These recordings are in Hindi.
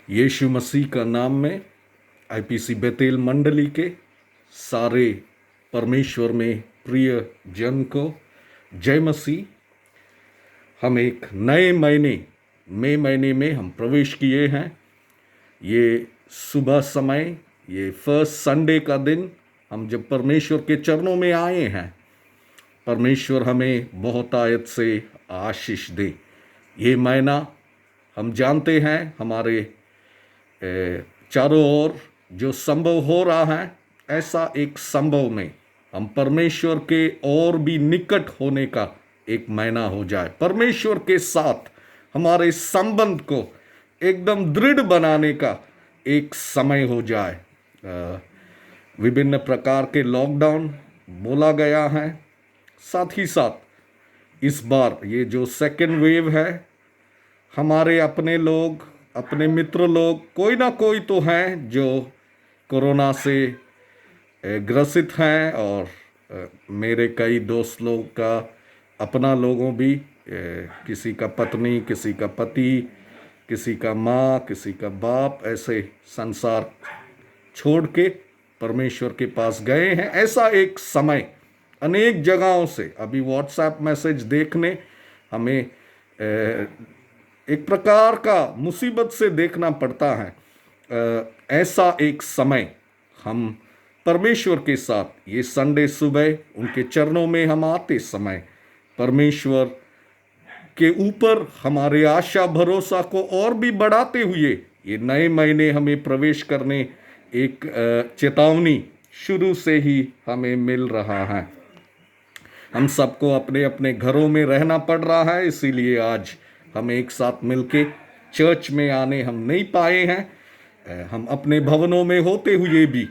यीशु मसीह का नाम में आईपीसी बेतेल मंडली के सारे परमेश्वर में प्रिय जन को जय मसीह। हम एक नए मई महीने में हम प्रवेश किए हैं। ये सुबह समय, ये फर्स्ट संडे का दिन हम जब परमेश्वर के चरणों में आए हैं, परमेश्वर हमें बहुत आयत से आशीष दे। ये महीना हम जानते हैं हमारे चारों ओर जो संभव हो रहा है, ऐसा एक संभव में हम परमेश्वर के और भी निकट होने का एक महीना हो जाए। परमेश्वर के साथ हमारे संबंध को एकदम दृढ़ बनाने का एक समय हो जाए। विभिन्न प्रकार के लॉकडाउन बोला गया है, साथ ही साथ इस बार ये जो सेकेंड वेव है, हमारे अपने लोग, अपने मित्र लोग, कोई ना कोई तो हैं जो कोरोना से ग्रसित हैं। और मेरे कई दोस्त लोग का अपना लोगों भी, किसी का पत्नी, किसी का पति, किसी का माँ, किसी का बाप, ऐसे संसार छोड़ के परमेश्वर के पास गए हैं। ऐसा एक समय अनेक जगहों से अभी व्हाट्सएप मैसेज देखने हमें एक प्रकार का मुसीबत से देखना पड़ता है। ऐसा एक समय हम परमेश्वर के साथ ये संडे सुबह उनके चरणों में हम आते समय परमेश्वर के ऊपर हमारे आशा भरोसा को और भी बढ़ाते हुए ये नए महीने हमें प्रवेश करने एक चेतावनी शुरू से ही हमें मिल रहा है। हम सबको अपने अपने घरों में रहना पड़ रहा है, इसीलिए आज हम एक साथ मिलके चर्च में आने हम नहीं पाए हैं। हम अपने भवनों में होते हुए भी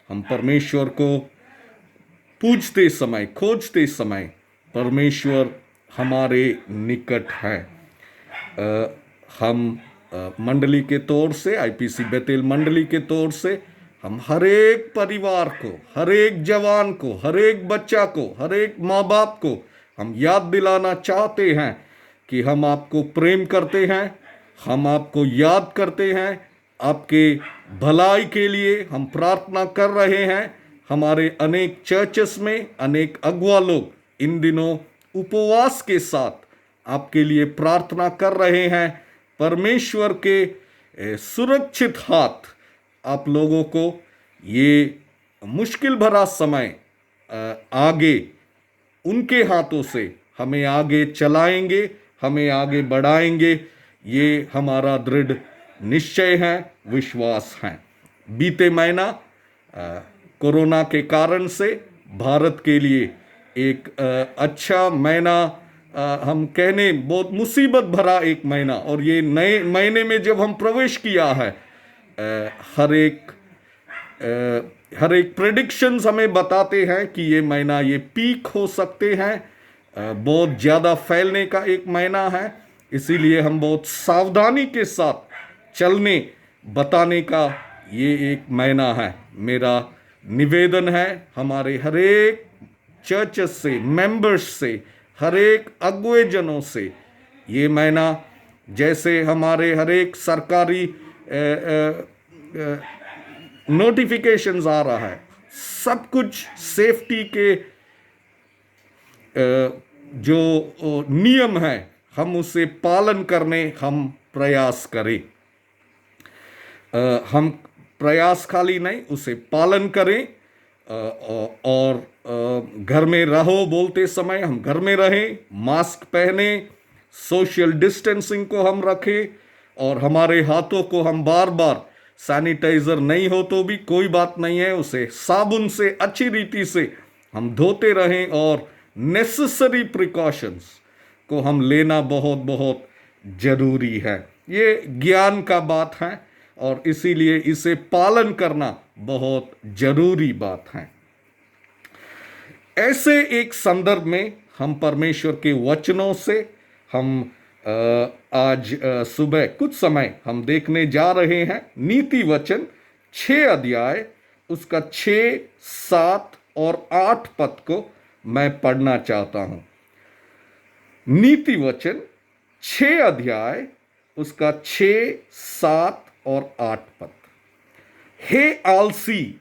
हम परमेश्वर को पूजते समय, खोजते समय परमेश्वर हमारे निकट है। हम मंडली के तौर से, आईपीसी बेतेल मंडली के तौर से हम हर एक परिवार को, हर एक जवान को, हर एक बच्चा को, हर एक माँ बाप को हम याद दिलाना चाहते हैं कि हम आपको प्रेम करते हैं, हम आपको याद करते हैं, आपके भलाई के लिए हम प्रार्थना कर रहे हैं। हमारे अनेक चर्चेस में अनेक अगुआ लोग इन दिनों उपवास के साथ आपके लिए प्रार्थना कर रहे हैं। परमेश्वर के सुरक्षित हाथ आप लोगों को ये मुश्किल भरा समय आगे उनके हाथों से हमें आगे चलाएंगे, हमें आगे बढ़ाएंगे। ये हमारा दृढ़ निश्चय है, विश्वास है। बीते महीना कोरोना के कारण से भारत के लिए एक अच्छा महीना, हम कहने बहुत मुसीबत भरा एक महीना। और ये नए महीने में जब हम प्रवेश किया है, हर एक प्रेडिक्शंस हमें बताते हैं कि ये महीना ये पीक हो सकते हैं, बहुत ज़्यादा फैलने का एक महीना है। इसीलिए हम बहुत सावधानी के साथ चलने बताने का ये एक महीना है। मेरा निवेदन है हमारे हर एक चर्चेस से, मेंबर्स से, हर एक अगुए जनों से, ये महीना जैसे हमारे हर एक सरकारी नोटिफिकेशंस आ रहा है, सब कुछ सेफ्टी के जो नियम है हम उसे पालन करने हम प्रयास करें। हम प्रयास खाली नहीं, उसे पालन करें। और घर में रहो बोलते समय हम घर में रहें, मास्क पहने, सोशल डिस्टेंसिंग को हम रखें, और हमारे हाथों को हम बार बार, सैनिटाइजर नहीं हो तो भी कोई बात नहीं है, उसे साबुन से अच्छी रीति से हम धोते रहें। और नेसेसरी प्रिकॉशंस को हम लेना बहुत बहुत जरूरी है। ये ज्ञान का बात है और इसीलिए इसे पालन करना बहुत जरूरी बात है। ऐसे एक संदर्भ में हम परमेश्वर के वचनों से हम आज सुबह कुछ समय हम देखने जा रहे हैं। नीति वचन 6 अध्याय, उसका 6, 7 और 8 पद को मैं पढ़ना चाहता हूं। नीति वचन 6 अध्याय, उसका 6, 7 और 8 पद। हे आलसी,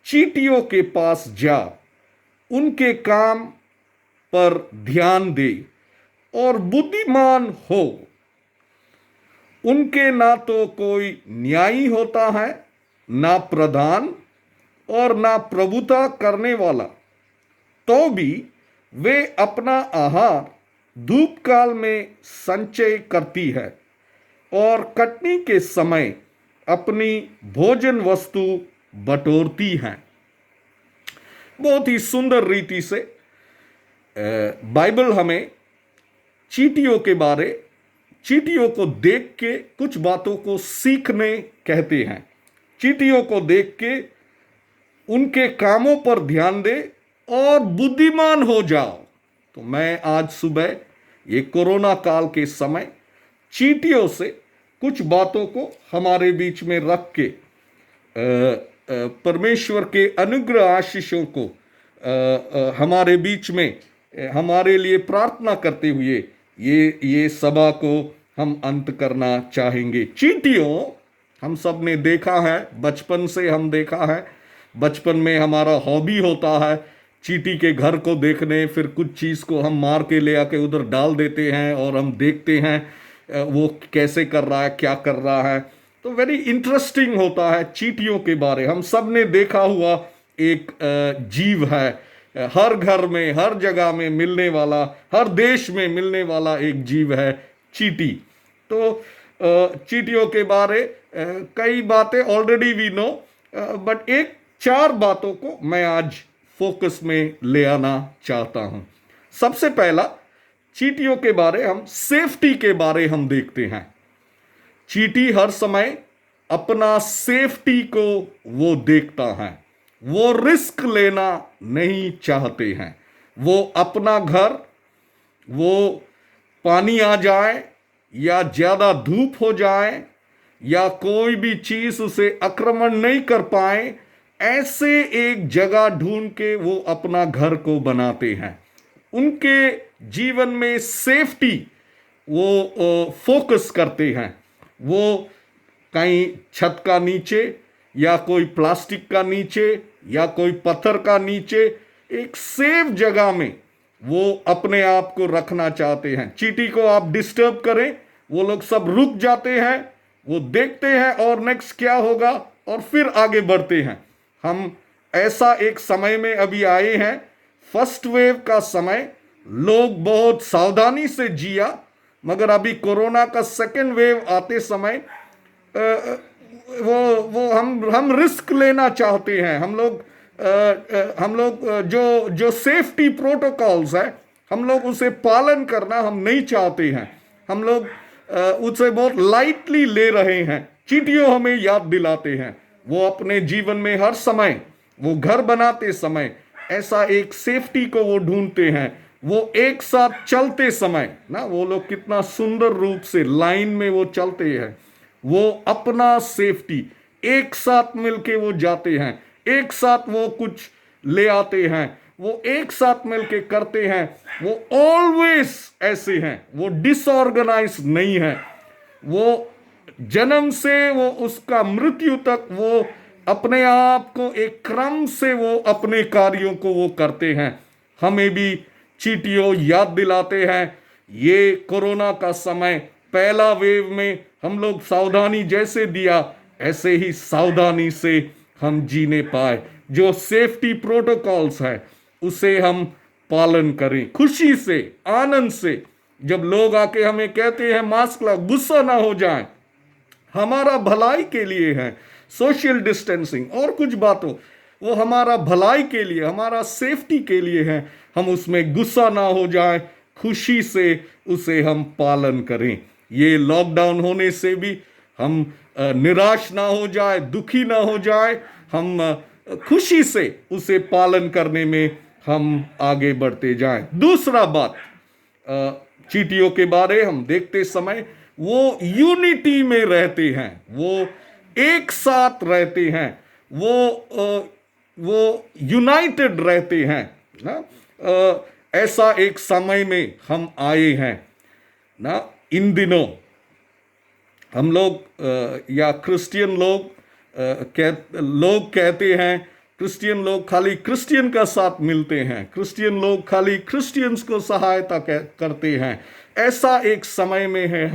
चींटियों के पास जा, उनके काम पर ध्यान दे और बुद्धिमान हो। उनके ना तो कोई न्यायी होता है, ना प्रधान और ना प्रभुता करने वाला, तो भी वे अपना आहार धूप काल में संचय करती है और कटनी के समय अपनी भोजन वस्तु बटोरती हैं। बहुत ही सुंदर रीति से बाइबल हमें चींटियों को देख के कुछ बातों को सीखने कहते हैं। चींटियों को देख के उनके कामों पर ध्यान दे और बुद्धिमान हो जाओ। तो मैं आज सुबह ये कोरोना काल के समय चींटियों से कुछ बातों को हमारे बीच में रख के परमेश्वर के अनुग्रह आशीषों को हमारे बीच में हमारे लिए प्रार्थना करते हुए ये सभा को हम अंत करना चाहेंगे। चींटियों हम सब ने देखा है, बचपन से हम देखा है। बचपन में हमारा हॉबी होता है चींटी के घर को देखने, फिर कुछ चीज़ को हम मार के ले आके उधर डाल देते हैं और हम देखते हैं वो कैसे कर रहा है, क्या कर रहा है। तो वेरी इंटरेस्टिंग होता है चींटियों के बारे। हम सब ने देखा हुआ एक जीव है, हर घर में, हर जगह में मिलने वाला, हर देश में मिलने वाला एक जीव है चींटी। तो चींटियों के बारे कई बातें ऑलरेडी वी नो, बट एक 4 बातों को मैं आज फोकस में ले आना चाहता हूं। सबसे पहला, चींटियों के बारे हम सेफ्टी के बारे हम देखते हैं। चींटी हर समय अपना सेफ्टी को वो देखता है, वो रिस्क लेना नहीं चाहते हैं। वो अपना घर, वो पानी आ जाए या ज्यादा धूप हो जाए या कोई भी चीज उसे आक्रमण नहीं कर पाए, ऐसे एक जगह ढूंढ के वो अपना घर को बनाते हैं। उनके जीवन में सेफ्टी वो फोकस करते हैं। वो कहीं छत का नीचे या कोई प्लास्टिक का नीचे या कोई पत्थर का नीचे एक सेफ जगह में वो अपने आप को रखना चाहते हैं। चींटी को आप डिस्टर्ब करें, वो लोग सब रुक जाते हैं, वो देखते हैं और नेक्स्ट क्या होगा और फिर आगे बढ़ते हैं। हम ऐसा एक समय में अभी आए हैं, फर्स्ट वेव का समय, लोग बहुत सावधानी से जिया, मगर अभी कोरोना का सेकेंड वेव आते समय वो हम रिस्क लेना चाहते हैं। हम लोग जो सेफ्टी प्रोटोकॉल्स है, हम लोग उसे पालन करना हम नहीं चाहते हैं। हम लोग उसे बहुत लाइटली ले रहे हैं। चींटियों हमें याद दिलाते हैं, वो अपने जीवन में हर समय, वो घर बनाते समय ऐसा एक सेफ्टी को वो ढूंढते हैं। वो एक साथ चलते समय ना, वो लोग कितना सुंदर रूप से लाइन में वो चलते हैं। वो अपना सेफ्टी एक साथ मिलके वो जाते हैं, एक साथ वो कुछ ले आते हैं, वो एक साथ मिलके करते हैं। वो ऑलवेज ऐसे हैं, वो डिसऑर्गेनाइज नहीं है। वो जन्म से वो उसका मृत्यु तक वो अपने आप को एक क्रम से वो अपने कार्यों को वो करते हैं। हमें भी चींटियों याद दिलाते हैं। ये कोरोना का समय, पहला वेव में हम लोग सावधानी जैसे दिया, ऐसे ही सावधानी से हम जीने पाए। जो सेफ्टी प्रोटोकॉल्स है उसे हम पालन करें, खुशी से, आनंद से। जब लोग आके हमें कहते हैं मास्क लगाओ, गुस्सा ना हो जाए, हमारा भलाई के लिए है। सोशल डिस्टेंसिंग और कुछ बातों, वो हमारा भलाई के लिए, हमारा सेफ्टी के लिए है। हम उसमें गुस्सा ना हो जाए, खुशी से उसे हम पालन करें। ये लॉकडाउन होने से भी हम निराश ना हो जाए, दुखी ना हो जाए, हम खुशी से उसे पालन करने में हम आगे बढ़ते जाएं। दूसरा बात, चींटियों के बारे हम देखते समय वो यूनिटी में रहते हैं, वो एक साथ रहते हैं, वो यूनाइटेड रहते हैं ना। ऐसा एक समय में हम आए हैं ना। इन दिनों हम लोग या क्रिश्चियन लोग लोग कहते हैं क्रिश्चियन लोग खाली क्रिश्चियन का साथ मिलते हैं, क्रिश्चियन लोग खाली क्रिश्चियंस को सहायता करते हैं। ऐसा एक समय में है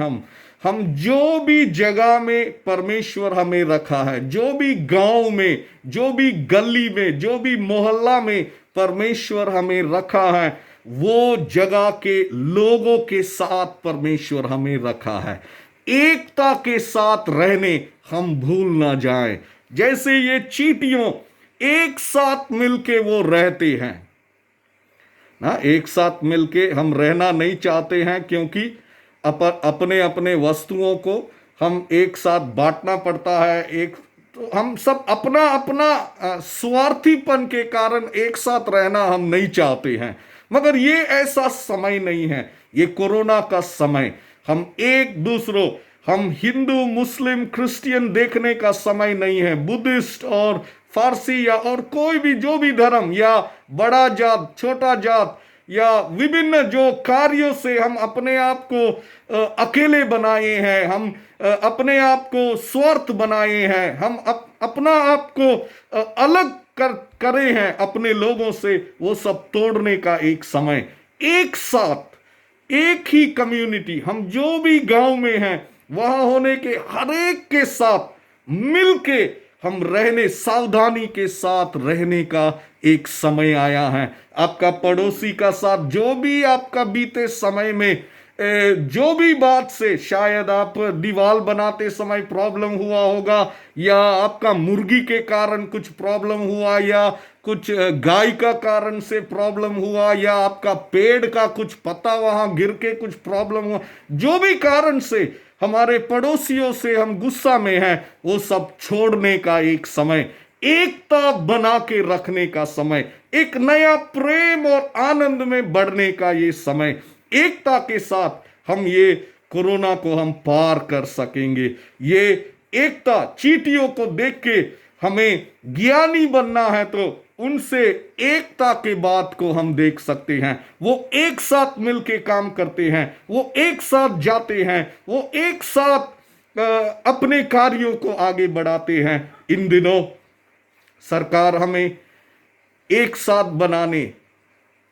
हम जो भी जगह में परमेश्वर हमें रखा है, जो भी गांव में, जो भी गली में, जो भी मोहल्ला में परमेश्वर हमें रखा है, वो जगह के लोगों के साथ परमेश्वर हमें रखा है। एकता के साथ रहने हम भूल ना जाएं। जैसे ये चींटियों एक साथ मिलके वो रहते हैं ना, एक साथ मिलके हम रहना नहीं चाहते हैं, क्योंकि अपने अपने वस्तुओं को हम एक साथ बांटना पड़ता है। एक तो हम सब अपना अपना स्वार्थीपन के कारण एक साथ रहना हम नहीं चाहते हैं। मगर ये ऐसा समय नहीं है, ये कोरोना का समय। हम एक दूसरों, हम हिंदू मुस्लिम क्रिश्चियन देखने का समय नहीं है। बुद्धिस्ट और फारसी या और कोई भी जो भी धर्म या बड़ा जात छोटा जात या विभिन्न जो कार्यों से हम अपने आप को अकेले बनाए हैं, हम अपने आप को स्वार्थ बनाए हैं, हम अपना आप को अलग करे हैं अपने लोगों से, वो सब तोड़ने का एक समय। एक साथ एक ही कम्युनिटी, हम जो भी गांव में हैं वहां होने के हर एक के साथ मिलके हम रहने, सावधानी के साथ रहने का एक समय आया है। आपका पड़ोसी का साथ जो भी आपका बीते समय में जो भी बात से शायद आप दीवार बनाते समय प्रॉब्लम हुआ होगा, या आपका मुर्गी के कारण कुछ प्रॉब्लम हुआ, या कुछ गाय का कारण से प्रॉब्लम हुआ, या आपका पेड़ का कुछ पत्ता वहां गिर के कुछ प्रॉब्लम हुआ, जो भी कारण से हमारे पड़ोसियों से हम गुस्सा में हैं, वो सब छोड़ने का एक समय, एकता बना के रखने का समय, एक नया प्रेम और आनंद में बढ़ने का ये समय। एकता के साथ हम ये कोरोना को हम पार कर सकेंगे। ये एकता, चींटियों को देख के हमें ज्ञानी बनना है तो उनसे एकता के बात को हम देख सकते हैं। वो एक साथ मिलके काम करते हैं, वो एक साथ जाते हैं, वो एक साथ अपने कार्यों को आगे बढ़ाते हैं। इन दिनों सरकार हमें एक साथ बनाने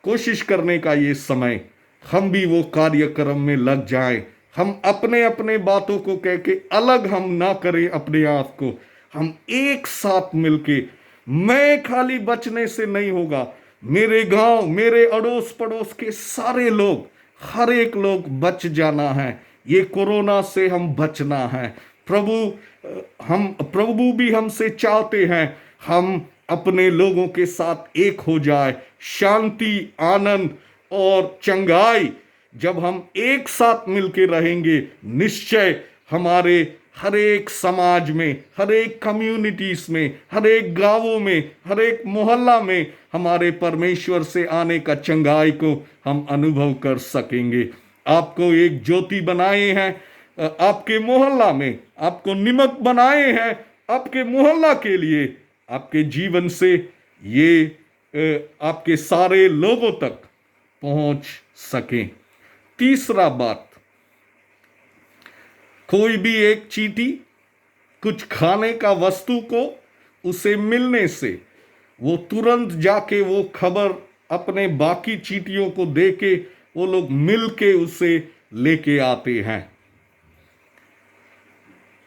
कोशिश करने का ये समय, हम भी वो कार्यक्रम में लग जाएं। हम अपने अपने बातों को कह के अलग हम ना करें अपने आप को, हम एक साथ मिलके, मैं खाली बचने से नहीं होगा, मेरे गांव, मेरे अड़ोस पड़ोस के सारे लोग, हर एक लोग बच जाना है। ये कोरोना से हम बचना है। प्रभु भी हमसे चाहते हैं हम अपने लोगों के साथ एक हो जाए। शांति, आनंद और चंगाई जब हम एक साथ मिलकर रहेंगे, निश्चय हमारे हर एक समाज में, हर एक कम्युनिटीज में, हर एक गांवों में, हर एक मोहल्ला में हमारे परमेश्वर से आने का चंगाई को हम अनुभव कर सकेंगे। आपको एक ज्योति बनाए हैं आपके मोहल्ला में, आपको निमक बनाए हैं आपके मोहल्ला के लिए, आपके जीवन से ये आपके सारे लोगों तक पहुंच सके। तीसरा बात, कोई भी एक चींटी कुछ खाने का वस्तु को उसे मिलने से वो तुरंत जाके वो खबर अपने बाकी चींटियों को दे के वो लोग मिल के उसे लेके आते हैं।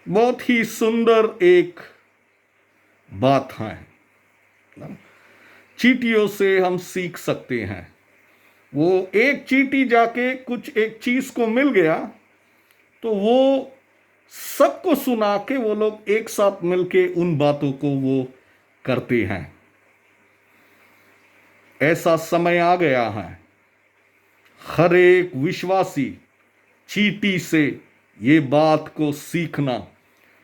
बहुत ही सुंदर एक बात है, चींटियों से हम सीख सकते हैं। वो एक चींटी जाके कुछ एक चीज को मिल गया तो वो सबको सुना के वो लोग एक साथ मिलके उन बातों को वो करते हैं। ऐसा समय आ गया है, हर एक विश्वासी चींटी से ये बात को सीखना,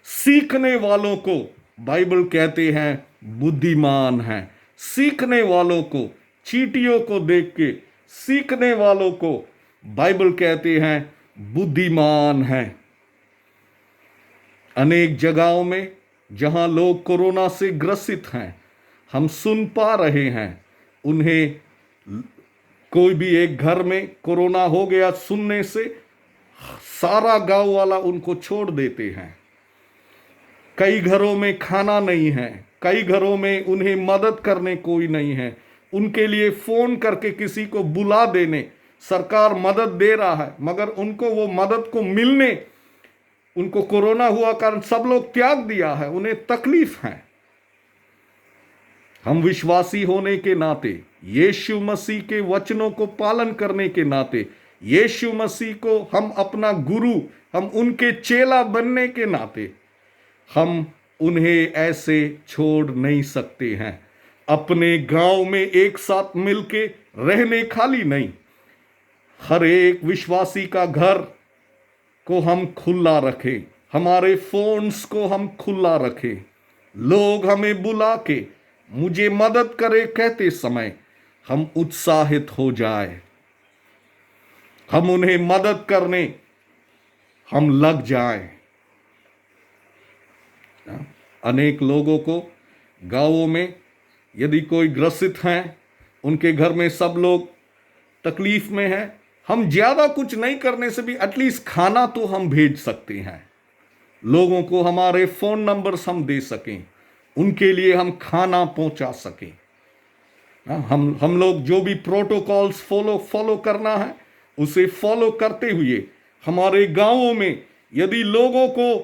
सीखने वालों को बाइबल कहते हैं बुद्धिमान हैं। सीखने वालों को, चींटियों को देख के सीखने वालों को बाइबल कहते हैं बुद्धिमान हैं। अनेक जगहों में जहां लोग कोरोना से ग्रसित हैं, हम सुन पा रहे हैं, उन्हें कोई भी एक घर में कोरोना हो गया सुनने से सारा गांव वाला उनको छोड़ देते हैं। कई घरों में खाना नहीं है, कई घरों में उन्हें मदद करने कोई नहीं है। उनके लिए फोन करके किसी को बुला देने सरकार मदद दे रहा है, मगर उनको वो मदद को मिलने, उनको कोरोना हुआ कारण सब लोग त्याग दिया है, उन्हें तकलीफ है। हम विश्वासी होने के नाते, यीशु मसीह के वचनों को पालन करने के नाते, यीशु मसीह को हम अपना गुरु, हम उनके चेला बनने के नाते, हम उन्हें ऐसे छोड़ नहीं सकते हैं। अपने गांव में एक साथ मिलके रहने खाली नहीं, हर एक विश्वासी का घर को हम खुला रखें, हमारे फोन्स को हम खुला रखें। लोग हमें बुला के मुझे मदद करे कहते समय हम उत्साहित हो जाए, हम उन्हें मदद करने हम लग जाएं। अनेक लोगों को गांवों में यदि कोई ग्रसित हैं, उनके घर में सब लोग तकलीफ में हैं, हम ज्यादा कुछ नहीं करने से भी एटलीस्ट खाना तो हम भेज सकते हैं। लोगों को हमारे फोन नंबर्स हम दे सकें, उनके लिए हम खाना पहुंचा सकें। हम लोग जो भी प्रोटोकॉल्स फॉलो करना है उसे फॉलो करते हुए हमारे गांवों में यदि लोगों को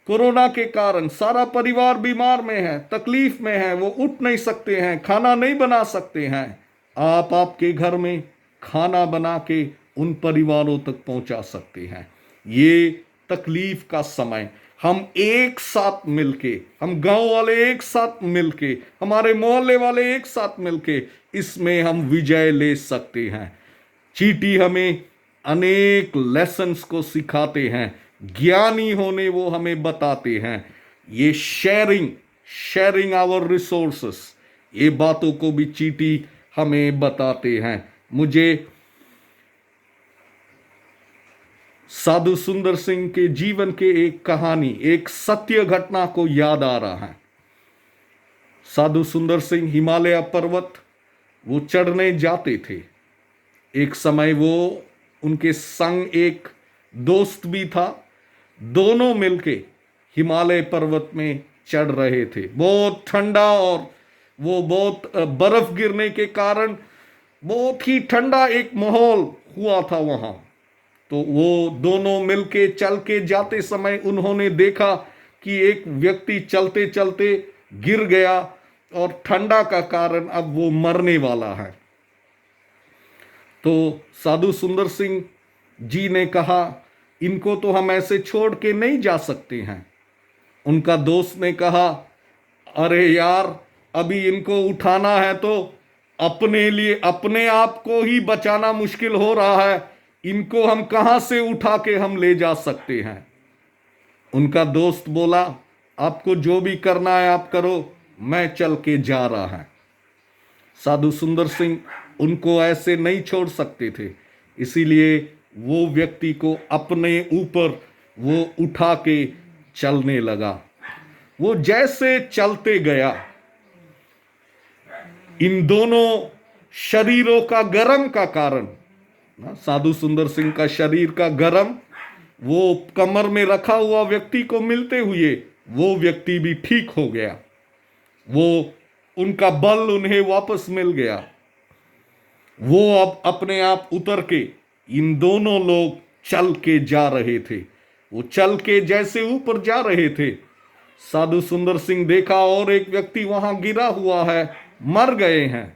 कोरोना के कारण सारा परिवार बीमार में है, तकलीफ में है, वो उठ नहीं सकते हैं, खाना नहीं बना सकते हैं, आप आपके घर में खाना बना के उन परिवारों तक पहुंचा सकते हैं। ये तकलीफ का समय हम एक साथ मिलके, हम गांव वाले एक साथ मिलके, हमारे मोहल्ले वाले एक साथ मिलके इसमें हम विजय ले सकते हैं। चीटी हमें अनेक लेसन्स को सिखाते हैं, ज्ञानी होने वो हमें बताते हैं। ये शेयरिंग आवर रिसोर्सेस, ये बातों को भी चीटी हमें बताते हैं। मुझे साधु सुंदर सिंह के जीवन के एक कहानी, एक सत्य घटना को याद आ रहा है। साधु सुंदर सिंह हिमालय पर्वत वो चढ़ने जाते थे। एक समय वो उनके संग एक दोस्त भी था, दोनों मिलके हिमालय पर्वत में चढ़ रहे थे। बहुत ठंडा और वो बहुत बर्फ गिरने के कारण बहुत ही ठंडा एक माहौल हुआ था वहां। तो वो दोनों मिलके चल के जाते समय उन्होंने देखा कि एक व्यक्ति चलते चलते गिर गया और ठंडा का कारण अब वो मरने वाला है। तो साधु सुंदर सिंह जी ने कहा, इनको तो हम ऐसे छोड़ के नहीं जा सकते हैं। उनका दोस्त ने कहा, अरे यार, अभी इनको उठाना है तो अपने लिए अपने आप को ही बचाना मुश्किल हो रहा है, इनको हम कहां से उठा के हम ले जा सकते हैं। उनका दोस्त बोला, आपको जो भी करना है आप करो, मैं चल के जा रहा है। साधु सुंदर सिंह उनको ऐसे नहीं छोड़ सकते थे, इसीलिए वो व्यक्ति को अपने ऊपर वो उठा के चलने लगा। वो जैसे चलते गया, इन दोनों शरीरों का गरम का कारण, साधु सुंदर सिंह का शरीर का गरम वो कमर में रखा हुआ व्यक्ति को मिलते हुए वो व्यक्ति भी ठीक हो गया। वो उनका बल उन्हें वापस मिल गया। वो अब अपने आप उतर के, इन दोनों लोग चल के जा रहे थे। वो चल के जैसे ऊपर जा रहे थे, साधु सुंदर सिंह देखा और एक व्यक्ति वहां गिरा हुआ है, मर गए हैं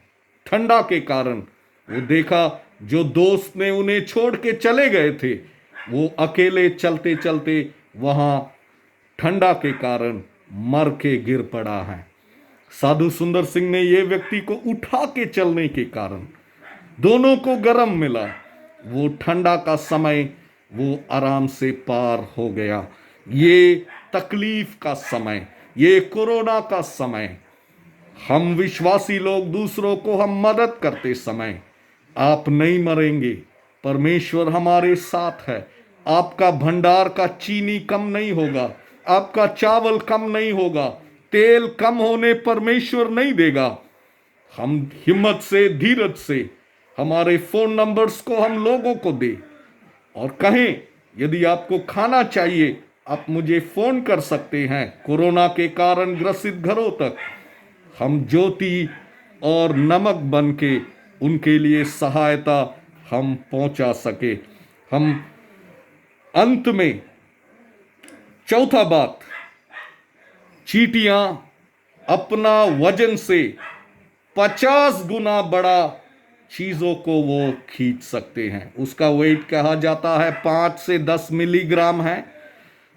ठंडा के कारण। वो देखा जो दोस्त ने उन्हें छोड़ के चले गए थे, वो अकेले चलते चलते वहां ठंडा के कारण मर के गिर पड़ा है। साधु सुंदर सिंह ने ये व्यक्ति को उठा के चलने के कारण दोनों को गरम मिला। वो ठंडा का समय वो आराम से पार हो गया। ये तकलीफ का समय, ये कोरोना का समय, हम विश्वासी लोग दूसरों को हम मदद करते समय, आप नहीं मरेंगे, परमेश्वर हमारे साथ है। आपका भंडार का चीनी कम नहीं होगा, आपका चावल कम नहीं होगा, तेल कम होने परमेश्वर नहीं देगा। हम हिम्मत से, धीरज से हमारे फोन नंबर्स को हम लोगों को दे और कहें यदि आपको खाना चाहिए, आप मुझे फोन कर सकते हैं। कोरोना के कारण ग्रसित घरों तक हम ज्योति और नमक बन के उनके लिए सहायता हम पहुंचा सके। हम अंत में चौथा बात, चींटियां अपना वजन से 50 गुना बड़ा चीजों को वो खींच सकते हैं। उसका वेट कहा जाता है 5 से 10 मिलीग्राम है,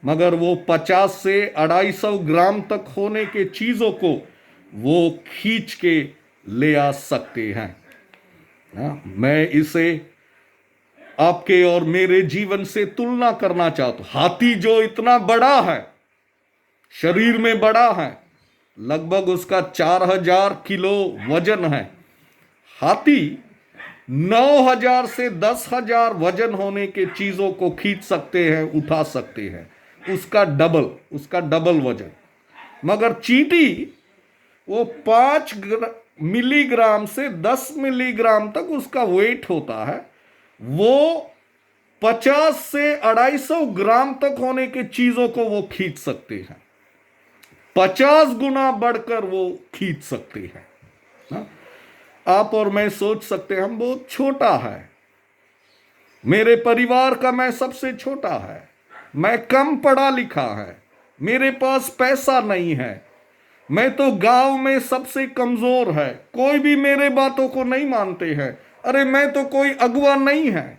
मगर वो 50 से 250 ग्राम तक होने के चीजों को वो खींच के ले आ सकते हैं। मैं इसे आपके और मेरे जीवन से तुलना करना चाहता हूं। हाथी जो इतना बड़ा है, शरीर में बड़ा है, लगभग उसका 4000 किलो वजन है। हाथी 9000 से 10,000 वजन होने के चीजों को खींच सकते हैं, उठा सकते हैं, उसका डबल वजन। मगर चींटी वो 5 मिलीग्राम से 10 मिलीग्राम तक उसका वेट होता है। वो 50 से 250 ग्राम तक होने के चीजों को वो खींच सकते हैं। 50 गुना बढ़कर वो खींच सकते हैं। ना? आप और मैं सोच सकते हैं हम बहुत छोटा है, मेरे परिवार का मैं सबसे छोटा है, मैं कम पढ़ा लिखा है, मेरे पास पैसा नहीं है, मैं तो गांव में सबसे कमजोर है, कोई भी मेरे बातों को नहीं मानते हैं, अरे मैं तो कोई अगुवा नहीं है।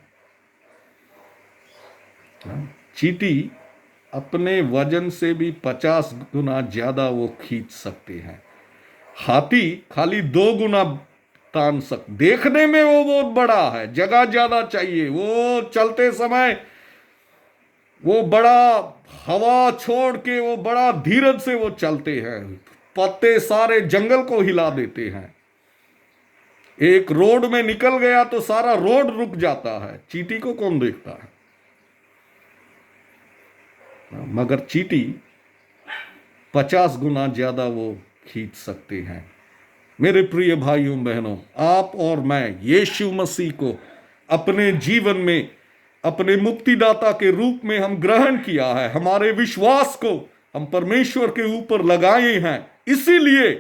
चींटी अपने वजन से भी 50 गुना ज्यादा वो खींच सकते हैं। हाथी खाली 2 गुना तान देखने में वो बहुत बड़ा है, जगह ज्यादा चाहिए, वो चलते समय वो बड़ा हवा छोड़ के वो बड़ा धीरज से वो चलते हैं, पत्ते सारे जंगल को हिला देते हैं। एक रोड में निकल गया तो सारा रोड रुक जाता है। चींटी को कौन देखता है? मगर चींटी 50 गुना ज्यादा वो खींच सकते हैं। मेरे प्रिय भाइयों बहनों, आप और मैं यीशु मसीह को अपने जीवन में अपने मुक्तिदाता के रूप में हम ग्रहण किया है। हमारे विश्वास को हम परमेश्वर के ऊपर लगाए हैं। इसीलिए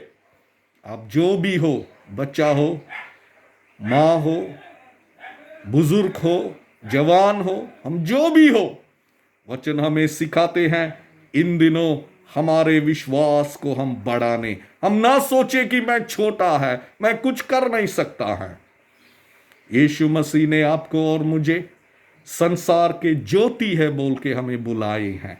आप जो भी हो, बच्चा हो, माँ हो, बुजुर्ग हो, जवान हो, हम जो भी हो, वचन हमें सिखाते हैं इन दिनों हमारे विश्वास को हम बढ़ाने। हम ना सोचे कि मैं छोटा है, मैं कुछ कर नहीं सकता है। यीशु मसीह ने आपको और मुझे संसार के ज्योति है बोल के हमें बुलाए हैं।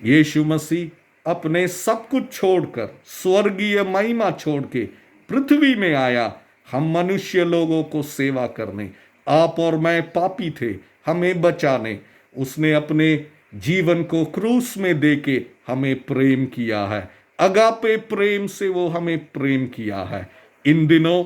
यीशु मसीह अपने सब कुछ छोड़कर, स्वर्गीय महिमा छोड़ के पृथ्वी में आया हम मनुष्य लोगों को सेवा करने। आप और मैं पापी थे, हमें बचाने उसने अपने जीवन को क्रूस में देके हमें प्रेम किया है। अगापे प्रेम से वो हमें प्रेम किया है। इन दिनों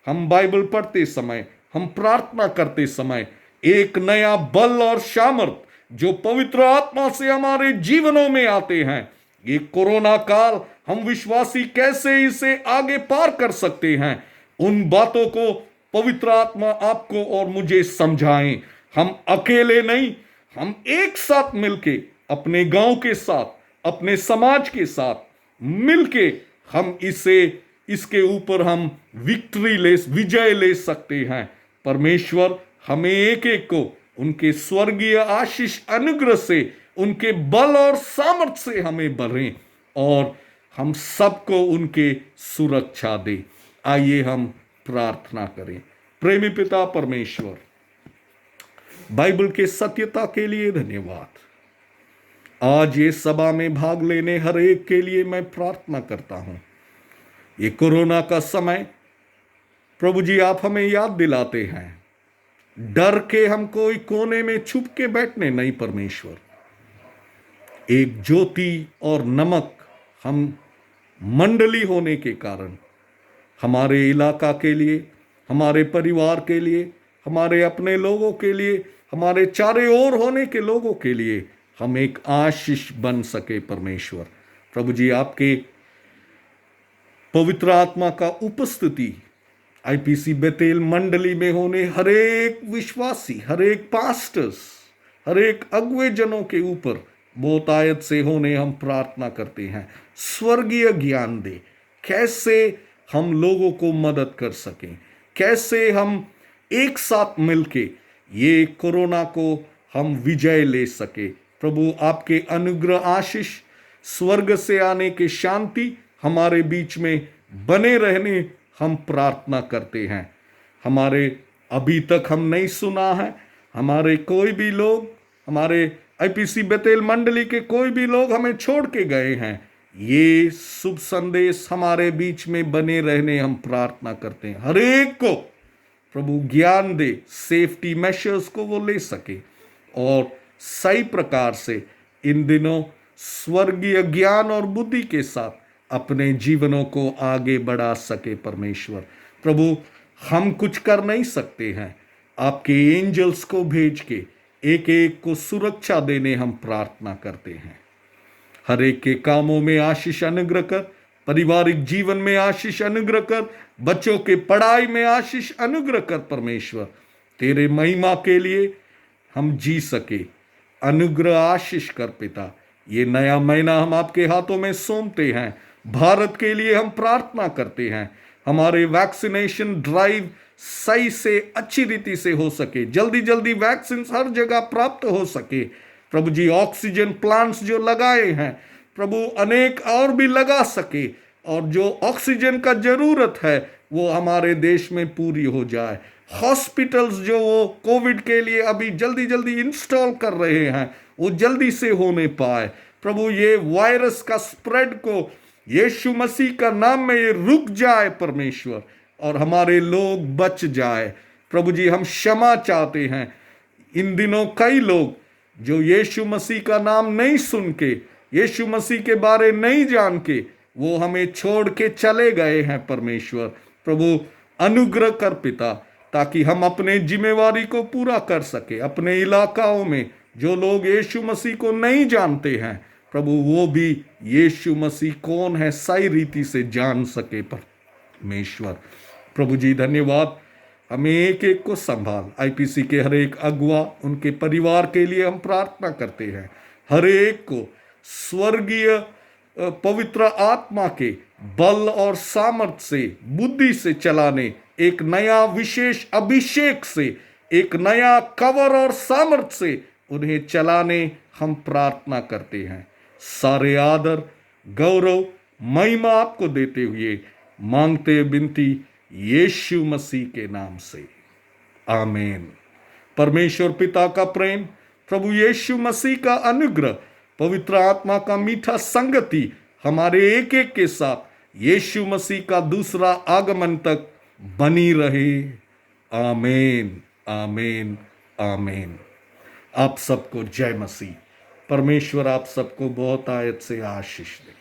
हम बाइबल पढ़ते समय, हम प्रार्थना करते समय एक नया बल और सामर्थ जो पवित्र आत्मा से हमारे जीवनों में आते हैं। ये कोरोना काल हम विश्वासी कैसे इसे आगे पार कर सकते हैं, उन बातों को पवित्र आत्मा आपको और मुझे समझाएं। हम अकेले नहीं, हम एक साथ मिलके अपने गांव के साथ, अपने समाज के साथ मिलके हम इसके ऊपर हम विजय ले सकते हैं। परमेश्वर हमें एक एक को उनके स्वर्गीय आशीष अनुग्रह से, उनके बल और सामर्थ्य से हमें भरें और हम सबको उनके सुरक्षा दे। आइए हम प्रार्थना करें। प्रेमी पिता परमेश्वर, बाइबल के सत्यता के लिए धन्यवाद। आज ये सभा में भाग लेने हर एक के लिए मैं प्रार्थना करता हूं। ये कोरोना का समय प्रभु जी आप हमें याद दिलाते हैं, डर के हम कोई कोने में छुप के बैठने नहीं। परमेश्वर, एक ज्योति और नमक हम मंडली होने के कारण हमारे इलाका के लिए, हमारे परिवार के लिए, हमारे अपने लोगों के लिए, हमारे चारे ओर होने के लोगों के लिए हम एक आशीष बन सके। परमेश्वर प्रभु जी, आपके पवित्र आत्मा का उपस्थिति आईपीसी बेतेल मंडली में होने हर एक विश्वासी, हर एक पास्टर्स, हर एक अगुवे जनों के ऊपर बहुतायत से होने हम प्रार्थना करते हैं। स्वर्गीय ज्ञान दे, कैसे हम लोगों को मदद कर सकें, कैसे हम एक साथ मिलके ये कोरोना को हम विजय ले सके। प्रभु आपके अनुग्रह आशीष, स्वर्ग से आने की शांति हमारे बीच में बने रहने हम प्रार्थना करते हैं। हमारे अभी तक हम नहीं सुना है, हमारे कोई भी लोग, हमारे आईपीसी बेतेल मंडली के कोई भी लोग हमें छोड़ के गए हैं, ये शुभ संदेश हमारे बीच में बने रहने हम प्रार्थना करते हैं। हर एक को प्रभु ज्ञान दे, सेफ्टी मेजर्स को वो ले सके और सही प्रकार से इन दिनों स्वर्गीय ज्ञान और बुद्धि के साथ अपने जीवनों को आगे बढ़ा सके। परमेश्वर प्रभु, हम कुछ कर नहीं सकते हैं, आपके एंजल्स को भेज के एक एक को सुरक्षा देने हम प्रार्थना करते हैं। हर एक के कामों में आशीष अनुग्रह कर, पारिवारिक जीवन में आशीष अनुग्रह कर, बच्चों के पढ़ाई में आशीष अनुग्रह कर। परमेश्वर तेरे महिमा के लिए हम जी सके, अनुग्रह आशीष कर पिता। ये नया महीना हम आपके हाथों में सौंपते हैं। भारत के लिए हम प्रार्थना करते हैं, हमारे वैक्सीनेशन ड्राइव सही से अच्छी रीति से हो सके, जल्दी जल्दी वैक्सीन हर जगह प्राप्त हो सके। प्रभु जी, ऑक्सीजन प्लांट्स जो लगाए हैं प्रभु, अनेक और भी लगा सके, और जो ऑक्सीजन का जरूरत है वो हमारे देश में पूरी हो जाए। हॉस्पिटल्स जो वो कोविड के लिए अभी जल्दी जल्दी इंस्टॉल कर रहे हैं वो जल्दी से होने पाए। प्रभु, ये वायरस का स्प्रेड को यीशु मसीह का नाम में ये रुक जाए परमेश्वर, और हमारे लोग बच जाए। प्रभु जी, हम क्षमा चाहते हैं। इन दिनों कई लोग जो यीशु मसीह का नाम नहीं सुन के, यीशु मसीह के बारे नहीं जान के वो हमें छोड़ के चले गए हैं। परमेश्वर प्रभु, अनुग्रह कर पिता, ताकि हम अपने जिम्मेवारी को पूरा कर सके। अपने इलाकाओं में जो लोग यीशु मसीह को नहीं जानते हैं प्रभु, वो भी यीशु मसीह कौन है सही रीति से जान सके। परमेश्वर प्रभु जी, धन्यवाद। हमें एक एक को संभाल। आईपीसी के हर एक अगुआ, उनके परिवार के लिए हम प्रार्थना करते हैं। हर एक को स्वर्गीय पवित्र आत्मा के बल और सामर्थ से, बुद्धि से चलाने, एक नया विशेष अभिषेक से, एक नया कवर और सामर्थ से उन्हें चलाने हम प्रार्थना करते हैं। सारे आदर, गौरव, महिमा आपको देते हुए मांगते विनती यीशु मसीह के नाम से, आमीन। परमेश्वर पिता का प्रेम, प्रभु यीशु मसीह का अनुग्रह, पवित्र आत्मा का मीठा संगति हमारे एक एक के साथ यीशु मसीह का दूसरा आगमन तक बनी रहे। आमीन, आमीन, आमीन। आप सबको जय मसीह। परमेश्वर आप सबको बहुत आयत से आशीष दे।